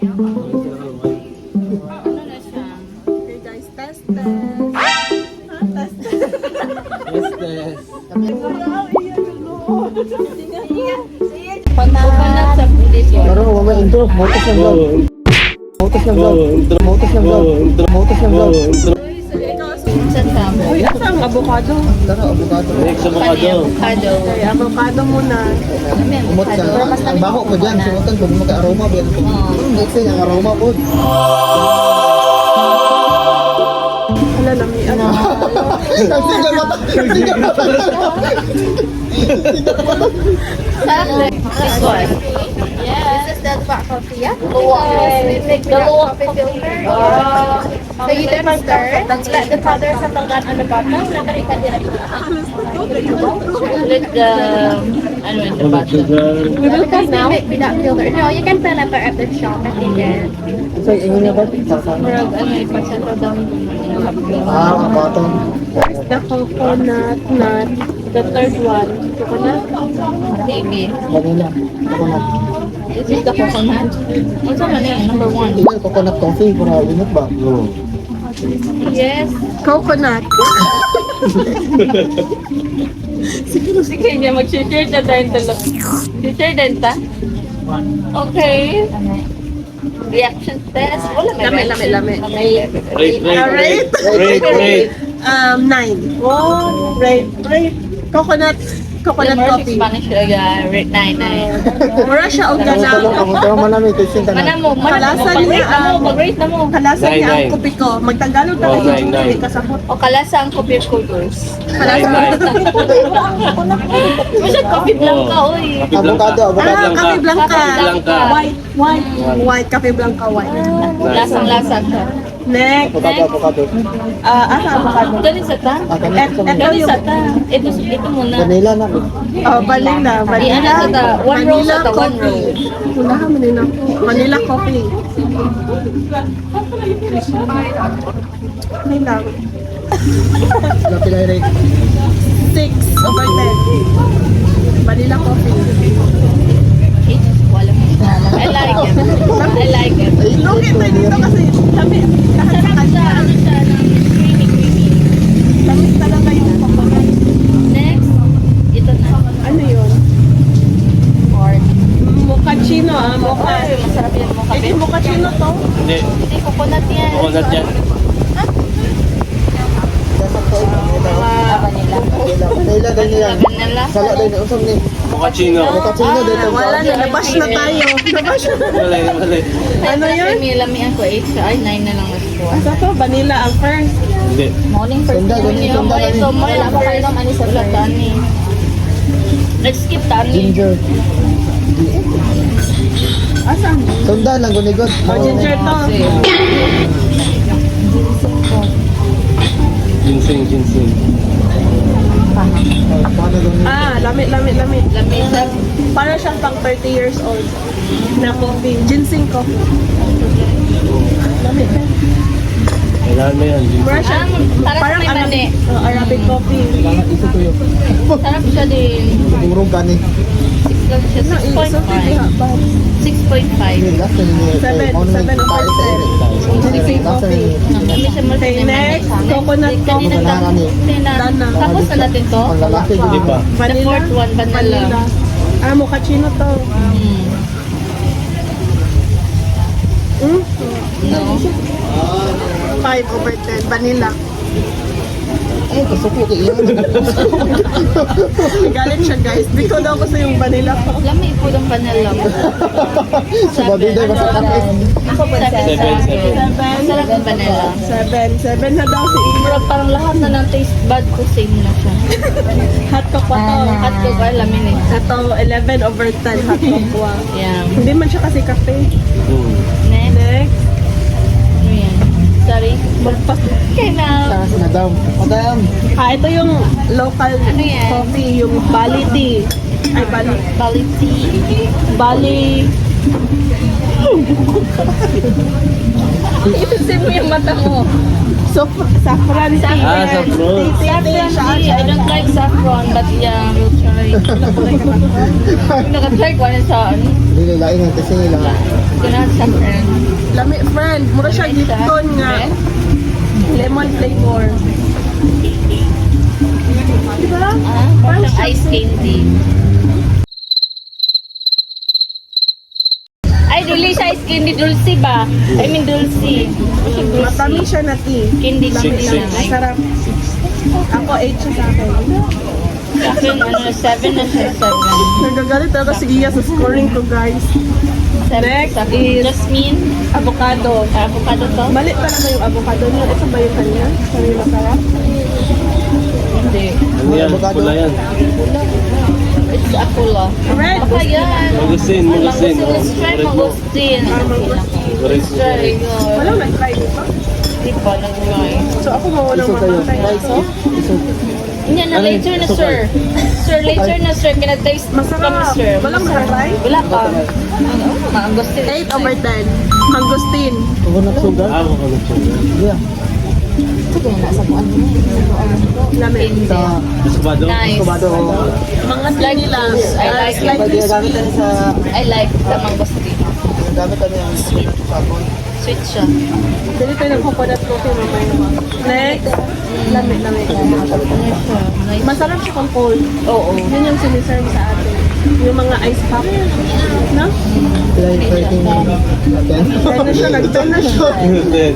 Ano na siya? Okay guys, test test. Test test. Coconut sa pulis yun. Pero mama intro, motos ng vlog. Motos ng vlog. Motos ng vlog. Motos ng vlog. Sa tabo. Uy, asa ang avocado? Tara, avocado. Next avocado. Avocado. Okay, avocado muna. Umot ka. Ang baho mo dyan. Simutan pag magka-aroma ba yan? Next thing, ang aroma po. Hala, lami. Ano? Nagsigal mata. Nagsigal mata. This one. Yes. This is the black coffee, yeah? We make the coffee filter. So you don't stir. Let the powder settle down on the bottom. Let the, ano in the bottom. We will test now without filter. No, you can fill it at the shop at the end. So, ingon niya ba? Murag, ano, ipasettle down. Ah, bottom. There's the coconut nut. The third one. Coconut? Maybe. Vanilla. Coconut. This is the coconut. What's the name? Number one. Hindi, coconut coffee. Para inot ba? Yes. Coconut. Sige niya, mag-share na tayo dalawa. Share din ta? Okay. Reaction test. Wala may Lami. Rate. 9. Oh, rate. Coconut coffee. Spanish rate 9. Mura siya og Ang talong, ganang. ang talong malami. Testing ka Mana na. mo, Kalasa niya, mag-rate na mo. Kalasa niya ang 9. kopi ko. Magtagalog Oh, talaga 9. yung kasapot. O kalasa ang coffee coolers. Kalasa. Masya coffee blanca, oy. Avocado, avocado. Kape blanca. Blanca. White. Kape blanca, white. Lasang-lasa siya. Next. Avocado. Asa avocado? Ganun sa ta. Ah, kanina sa mga. Ganun sa ta. Ito muna. Vanilla na. Vanilla. Iyan na sa ta. One rose sa ta, one rose. Unahan mo nila. Vanilla coffee. Vanilla. Lapilay rate. 6/10. Vanilla coffee. I like it. I like it. Lugit tayo dito kasi lamit. Sarap siya. Ano siya? Creamy. Lamit talaga yung coconut. Next, ito na. Ano yun? Corn. Mochaccino mocha. Masarap yan mo Hindi, kape. mochaccino to. Hindi. Hindi, coconut yan. Coconut yan. Vanilla, ganyan yan. Vanilla. Sala din, usap ni. Mochaccino. Cappuccino din. Wala na, nabash na tayo. Nabash na. Mali. Ano yun? May lamian ko 8 siya. Ay, 9 na lang nakuha. Asa to? Vanilla ang first. Hindi. Morning first. Sunda, ganyan, sunda, ganyan. Ito, mo lang pa kayo naman isa sa tani. Let's skip tani. Ginger. Asa? Sunda lang, gunigot. Ginger to. Ginseng. Paano gunigot? Lamit. Lamisa. Para siyang pang 30 years old na coffee. Ginseng coffee. Lamit na. Kailangan mo yan. Para siyang, Parang may mani. Arabic coffee. Kailangan ito ko yun. Sarap siya din. Sigurong gani. 6 lang siya. 6.5. 6.5. Last na niya. 7%. Ginseng coffee. Okay, next. Coconut coffee. Dana. Tapos na natin to. Panglalaki. Hindi pa. The Vanilla. fourth one, vanilla. Mochaccino to. No. 5/10. Vanilla. Ay, kasuko ka iyan. Galit siya guys. Di ko daw kasi yung vanilla ko. Lami po ng vanilla. Sa baduday, basta kapit. Ako ba? 7. Masarap ng vanilla. 7 na daw si Ina. Pero parang lahat na ng taste bud ko same na siya. Hot cocoa to. At ko ba lamin eh. Ito, 11/10 hot cocoa. Yeah. Hindi man siya kasi kape. Next. Next. Ano yan? Sorry. Magpas. Okay now. Taas, madam. Madam. Ito yung local Ano yan? coffee, yung Bali tea. Ay, Bali. Bali tea. Bali. Ipisin mo yung mata mo. So, saffron tea. Saffron. Saffron tea. I don't like saffron, but yeah, we'll try. Naka-try ko ano sa ano. Hindi, lain ang kasi nila. na sa friend. Lami, friend. Mura siya Lipton nga. Lemon flavor. Diba? Parang ice candy. Ay, dili siya ice candy. Dulce ba? I mean, dulce. Matamis siya na tea. Candy Six, candy six. lang. Masarap. Ako 8 siya sa akin. Sa akin, 7 na siya, 7. Nagagalit ako si Gia sa scoring ko, guys. Next is Jasmine. avocado. Avocado to? Mali pa naman yung avocado niya. Ito ba yung kanya? Sabi masarap? Hindi. Ano yan? Pula yan. It's apula. Red. Baka yan. Magasin, magasin. Let's try mangosteen. Let's try. Walang nag-try dito. Hindi pa nag-try. So ako mawala Iso kayo. makatay Guys, ito. iso. Hindi na, later na, sir. Sir, later na, sir. Kina-taste kami, Masarap. sir. Walang nag-try? Wala pa. Mangosteen. 8 over 10. Mangosteen. Coconut sugar? Ah, ako na siya. Yeah. Lamig. Sa Escobado. Nice. Escobado. Mga Like nila. this. I like it. Slightly Gamit sweet. natin sa... I like the mangosteen. Gamit natin ang sabon. Sweet siya. Dili tayo ng coconut coffee mamaya. Next. Lamig. Ano siya? Nice. Masarap siya kung cold. Oo. Yun yung siniserve sa atin. Yung mga ice pop. No? Sila yung rating natin. 10 na siya. Nag-10 na siya. Then,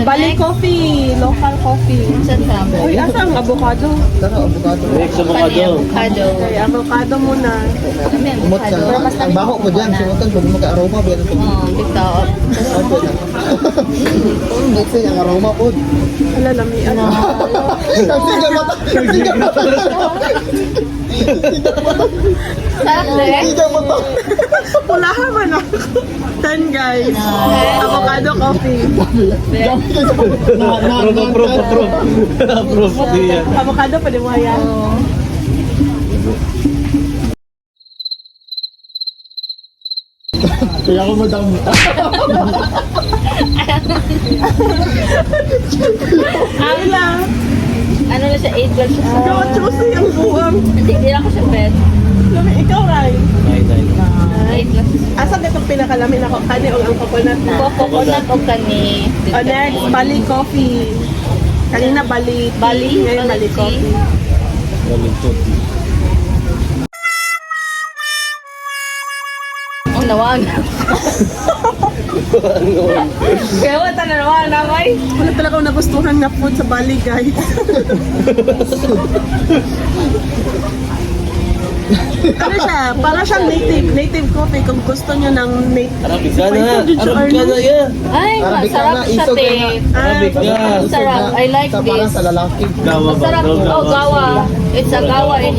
Bali coffee. Local coffee. Saan ka? Uy, asa ang avocado? Tara, avocado. next Kani avocado. avocado. Okay, avocado muna. Kami Umot ka. avocado. Ang baho ko dyan. Sinutan pag magka-aroma. Biyan ito. Oo, bitaw. Okay na. Next thing, ang aroma po. Wala, lami. Ano? Nagsigal mata. Nagsigal mata. Sarap din. Nagsigal mata. Pulahan man ako. 10 guys. Avocado coffee. Approve, approve, approve. Approve. Di yan. Avocado pa din mo yan. Kaya ako madam. Ano lang? Ano na siya? 8 lang siya. Ikaw at juicy ang buwang. Hindi ako siya bet. Lami, ikaw, Ray. Nine, nine. 8 lang siya. Asan itong pinakalamin ako? Kani o ang coconut na? Coconut o kani. Next, Bali coffee. Kanina Bali. Bali? Ngayon Bali Bali tea. coffee. Galintot. Oh, nawag. Kaya wata na nawag na may. Wala talaga akong nagustuhan na food sa Bali, guys. Ano siya? Para siyang native coffee kung gusto nyo ng native. Arabicana. Arabicana yan. Ay, masarap siya, isog te. na. Arabicana. Sarap. I like Sa parang this. sa lalaki. Gawa ba? Masarap. Oh, gawa. It's a gawa in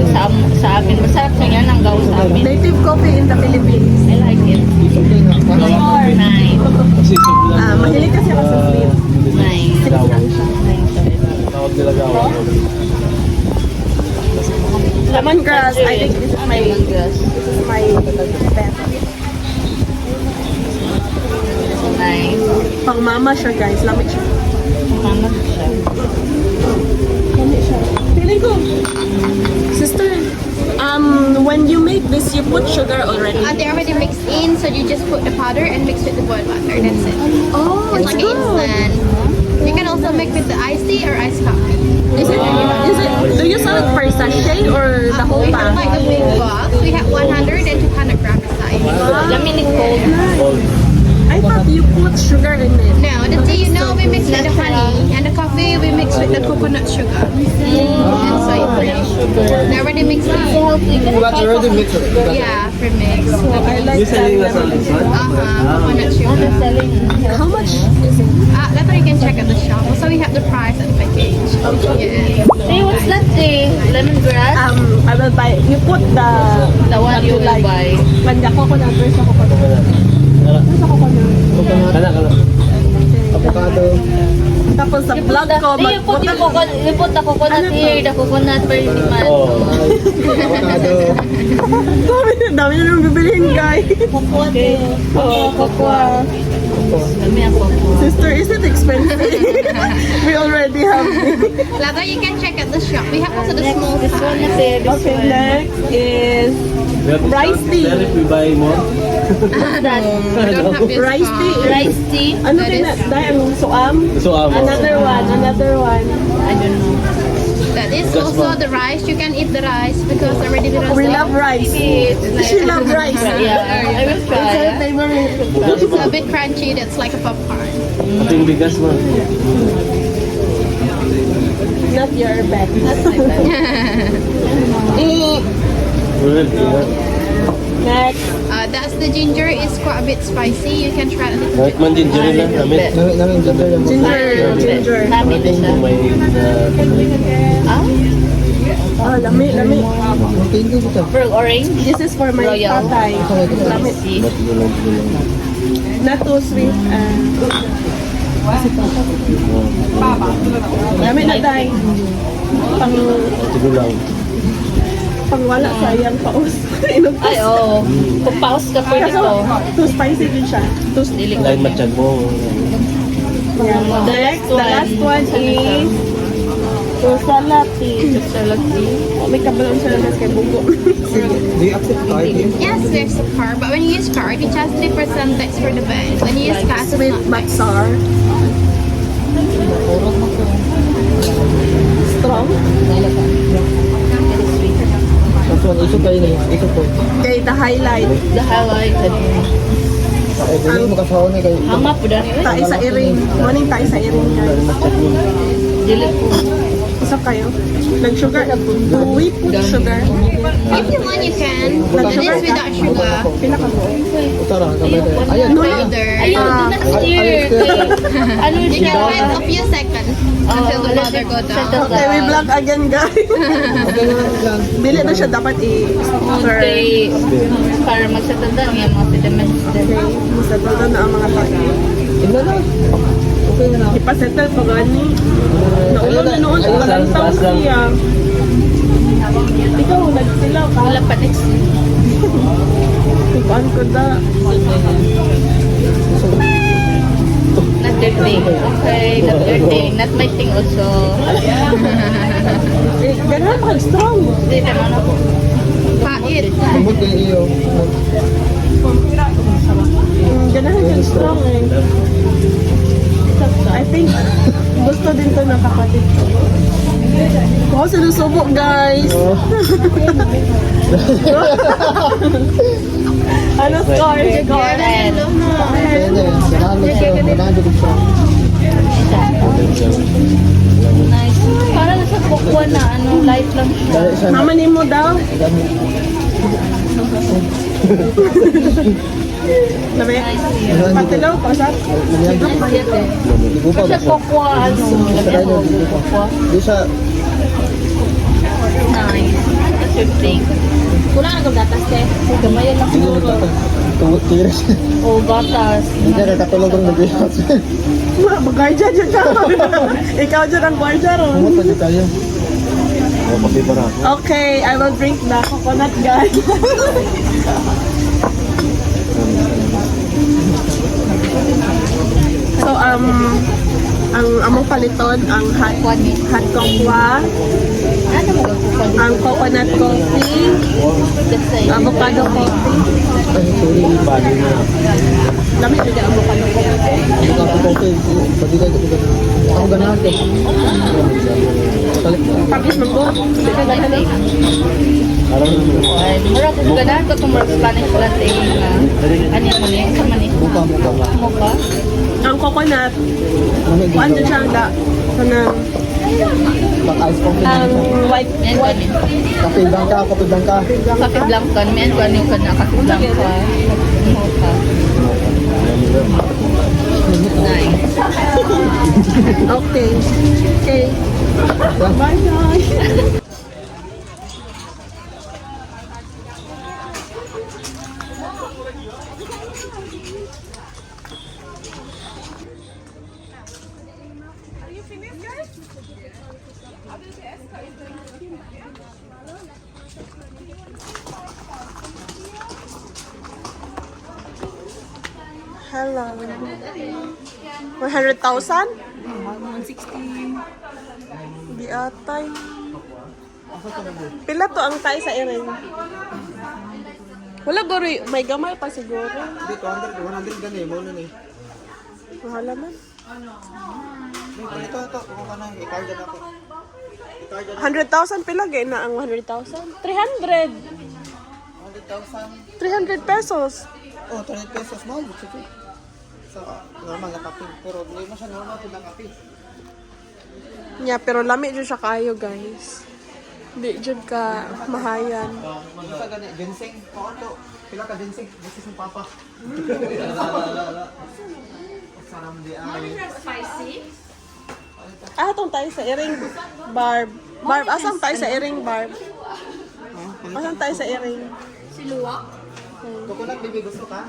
sa amin. Masarap siya yan ang gawa sa amin. Native coffee in the Philippines. I like it. Isog din nga. More. Nice. Kasi sobrang. Mahilig kasi ako sa sweet. Nice. Gawa. Tawag nila gawa. Lemongrass. I think this is my Lemongrass. best. Nice. Pang mama siya, guys. Lamig siya. Mama siya. Lamig siya. Feeling ko. Sister, when you make this, you put sugar already. They're already mixed in, so you just put the powder and mix with the boiled water. That's it. Oh, It's it's like good. instant. You can also make with the iced tea or iced coffee. Is it, do you sell it per sachet or the whole We have like pack? a big box. We have 100 and 200 grams size. Lamin cold. All. I thought you put sugar in it. Now, the tea, we mix with the honey. And the coffee, we mix with the coconut sugar. And so you put it. They're already mixed in. That's already mixed. Yeah, pre-mix. I like This selling na sa Luzon? Coconut sugar. How much is it? Later you can check at the shop. Also, we have the price and the package. Yeah. Hey, what's that, te? Lemongrass? I will buy. You put the The one what you will like. buy. When the coconut, where's the coconut? Where's the coconut? Coconut, Kana, kana. avocado. Tapos sa vlog ko, You put the coconut here, the coconut very demand. Oh. Avocado. dami na nang bibilihin, guys. Oh, cocoa. Dami ang cocoa. Sister, is it expensive? We already have it. Later you can check at the shop. We have also the small This one size. na te, this Okay, one. next is We have Rice tea. There if we buy more. I don't have this Rice one. tea. Rice tea. Ano din na? Dahil ang suam? So, Another one. I don't know. That is also the rice. You can eat the rice because already there is We love rice. She love rice. Yeah, I will It's try. her Yeah. favorite. It's a bit crunchy. That's like a popcorn. Ating bigas mo. Not your bet. Well, yeah. Next. That's the ginger. It's quite a bit spicy. You can try a little Kahit bit. man ginger na, namit. Namin ginger yung Ginger. Namin na siya. May Ah, Oh, lami. Tingin ko dito. for orange. This is for my Royal. tatay. Let me see. ba't gulang-gulang. Not too sweet. Lami na tayo. Ito gulang. Pang wala sayang paus. Inom Ay, oh. Kung paus ka pwede Kaso, ko. too spicy din siya. Too Dili ko. Lain matyan mo. Next, the last one is Salati. Salati. May kabalong sa lamas kay Bugo. Do you accept card? Yes, there's a card. But when you use card, you charge 3% tax for the bank. When you use cash, it's Sweet not. Maxar. Strong. Kaso ang iso kayo na yung iso po. Okay, the highlight. The highlighted. Ay, dili mo kasawa na kayo. Hama po dani. Tayo sa iring. Morning tayo sa iring, guys. Dili po. Isa kayo. Nag-sugar. Whip sugar. If you want, you can. But it is without sugar. Pinaka mo. Utara, kabay tayo. Ayan. Powder. Ayun, do not steer. Ano You siya? can wait a few seconds until the water go down. Okay, we vlog again, guys. Okay na lang. Bili na siya dapat i-stir. Okay. Para magsatanda niya mga sediments din. Okay, masettle na ang mga tayo. Tignan na. Okay na. Ipasettle pa gani. Naulong na noon, talantaw siya. Ikaw, nagsilaw ka. Wala pa next. Ipaan ko da. Not their thing. Okay, not their thing. Not my thing also. Ganun pa, strong. Hindi naman ako. Pait. Kumot kayo iyo. Ganahan siyang strong eh. I think gusto din to ng kapatid ko. Wow, sinusubok guys! Ano score? Score? Then, Ayan na yan. Ganahan mo siya. Ganahan mo siya. nice. Para nasa kokwa na ano, light lang siya. Dahil siya na. Mama ni mo daw. Labi. Patilaw, pasat. Ligo pa ba Sa siya? kokwa, ano, lagyan mo, kokwa. Di siya. Nice. That's your thing. Kulang na kung gatas, te. Gamayan lang Hindi siguro. mo tira siya. O, gatas. Hindi ka nakatulog ng nag-iwas. Mag-guardia dyan ka. Ikaw dyan ang guardia ron. Kumot pa dyan tayo. O, pati para. Okay, I will drink the coconut guys. So, ang among paliton, ang hot cocoa, Ano mo gagawin? ang coconut coffee, Just say. avocado coffee. Ay, sorry. Bali na. Dami juga avocado coffee. Hindi ka po okay. Pati ka ito. Ako ganahan ko. Salit na. Tapos mag-go. Hindi ka ganahan. Parang Ay, mura ko ganahan ko itong mura Spanish latte na ano yung mali, sa mani. Buka mo. Mo ba? Ang coconut, Ano kuan dyan siya ang da. Kanang, Pag-ice coffee. ang white, Yan white. ganin. Kape bangka. Kape bangka. Kape blanca. May ano yung kana kape blanca. Mocha. Nice. Okay. Okay. Bye guys. Hello. 100,000? 160. Di atay. Pila to ang tayo sa iring? Wala guri, may gamay pa siguro. Hindi, 200, 100 gani, mo nun eh. Mahal naman. Ito, kung ka na, i-card na ako. I-card na 100,000 pila gay na ang 100,000? 300. 100,000. 300 pesos. Oh, 300 pesos, mahal. Sige. Sa normal na kape. Pero hindi mo siya normal kung na kape. Yeah, pero lami dyan siya kayo, guys. Di dyan ka mahayan. Sa gani, ginseng. Paano? Pila ka ginseng? Ginseng ng papa. Sarang di ay. Atong tayo sa iring, Barb. Barb, asang tayo sa iring, Barb? Asang tayo sa iring? Si Luwak? Coconut baby, gusto ka?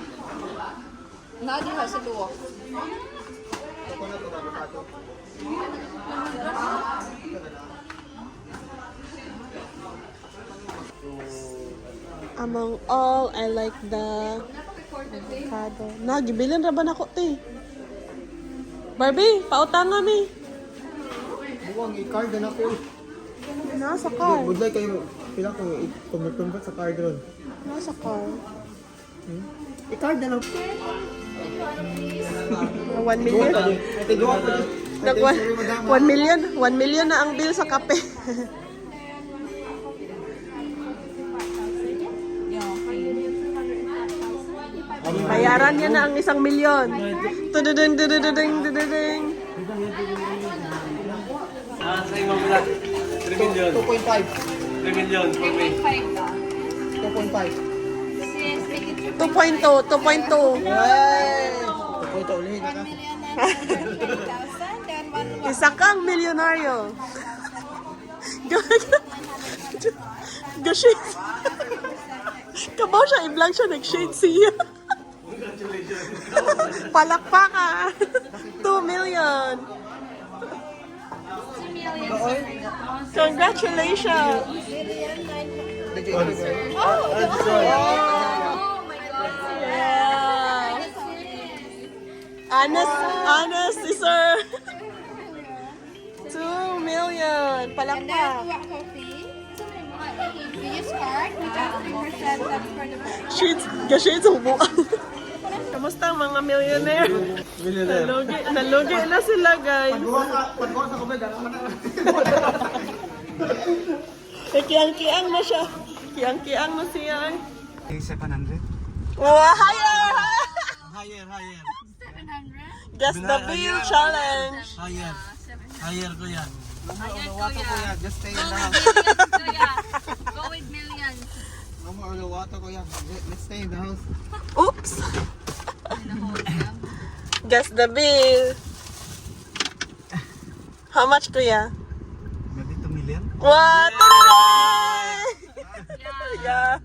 Nadi ha si Luwak. Coconut o avocado? Among all, I like the avocado. Nagibilin ra ba na ko, te? Barbie, pautang kami. Buwang, i-card na ako. Nasa car. Budlay kayo. Pila ko, i-convert sa card ron. Nasa car. I-card na lang. 1 million. Ate, gawa ko. Nag 1 million. 1 million na ang bill sa kape. Bayaran niya na ang 1 milyon. Tududing, tududing, tududing. Sa imong pala. 3 million. 2.5. 3 million for me. 2.5. 2.2, 2.2. Ay! 2.5 ulit na ka. Isa kang milyonaryo. Gashit. Kabaw siya, i-vlog siya, nag-shade siya. Palakpakan. 2 million. Congratulations. Yeah. Honest, sir. 2 million. And then, Palakpak. Luwak Coffee. We use card. We got 3%. That's for the bank. Shades, gashades ang buwan. Kamusta ang mga millionaire? Nalugi na sila, guys. Pagbuha sa kubig, ano na? Kiyang-kiyang na siya. Kiyang-kiyang na siya. 700. Wow, higher! Higher. Guess the bill challenge. Higher ko yan. Water ko yan. Just stay in the house. Go with millions. No more water ko yan. Let's stay in the house. Oops! Guess the bill. How much, kuya? Maybe 2 million. What? Yeah.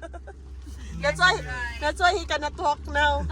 That's why he cannot walk now.